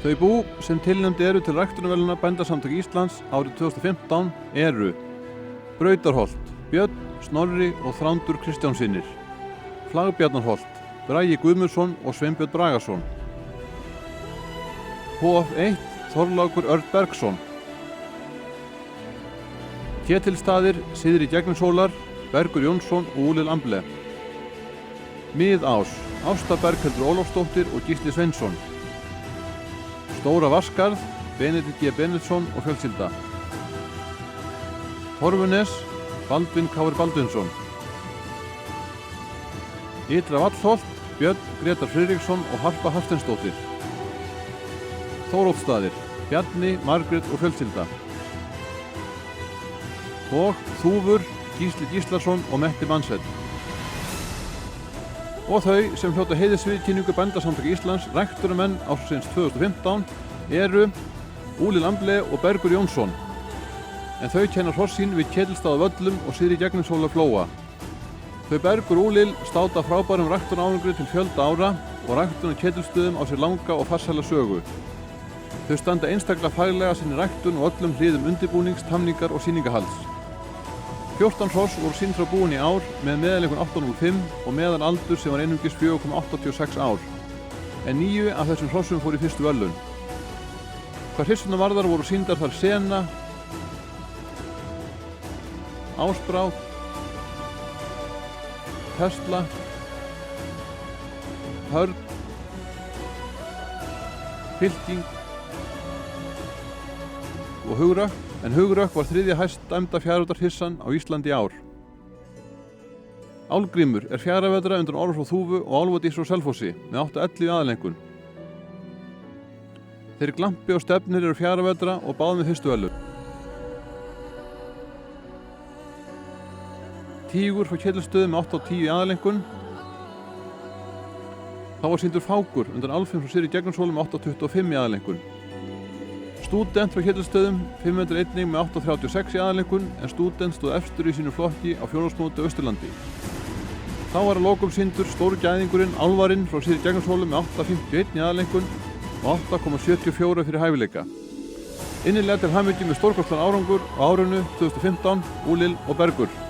Þau bú sem tilnefnd eru til ræktunarverðlauna Bændasamtaka Íslands árið 2015 eru Brautarholt, Björn, Snorri og Þrándur Kristjánssynir. Flagbjarnarholt, Bragi Guðmundsson og Sveinbjörn Bragason. HF1, Þorlákur Örn Bergsson. Ketilstaðir, Syðri Gegnishólar, Bergur Jónsson og Úlil Amble. Miðás, Ásta Berghildur Ólafsdóttir og Gísli Sveinsson. Stóra Varskarð, Benedikt G. Benediktsson og fjölskylda. Torfunes, Baldvin Kári Baldvinsson. Ytra Vallholt, Björn Grétar Friðriksson og Harpa Hafsteinsdóttir. Þórótstaðir, Bjarni, Margrét og fjölskylda. Og Þúfur, Gísli Gíslason og Metti Mansell. Og þau sem hljóta heiðursviðurkenningu Bændasamtaka Íslands ræktunarmenn ársins 2015 eru Úlil Amble og Bergur Jónsson. En þau kenna hross sín við Ketilstaðavöllum og Syðri Gegnishóla flóa. Þau Bergur og Úlil státa frábærum ræktunarárangri til fjölda ára og ræktun á Ketilsstöðum á sér langa og farsæla sögu. Þau standa einstaklega faglega sinni ræktun og öllum hliðum undirbúnings, tamningar og sýningahalds. 14 hross voru sýnd frá búin í ár með meðalengun 805 og meðal aldur sem var einungis 4,86 ár. En 9 af þessum hrossum fóru í fyrstu verðlaun. Hvað hryssurnar varðar voru sýndar þar Sena, Ásbrá, Tesla, Hörn, Fylking og Hugrökk, en Hugrökk var þriðja hæst dæmda fjaðravetrarhryssan á Íslandi í ár. Álgrímur er fjaðravetra undan Orð frá Þúfu og Álfadís frá Selfossi með 811 aðalengun. Þeir Glampi og Stefnir eru fjaðravetra og báð með fyrstu verðlaun. Tígur frá Ketilsstöðum með 8 af 10 aðalengun. Þá var sýndur Fákur undan Alfinn frá Syðri Gegnishóla með 8 af 25 aðalengun. Stúdent frá Ketilsstöðum 501 með 8,36 í aðalengun en Stúdent stóð efstur í sínu flokki á fjórðungsmóti Austurlandi. Þá var að lokum sýndur stóru gæðingurinn Álfarinn frá Syðri Gegnishóla með 8,51 í aðalengun og 8,74 fyrir hæfileika. Innilega til hamingju með stórkostlegan árangur á árinu 2015, Úlil og Bergur.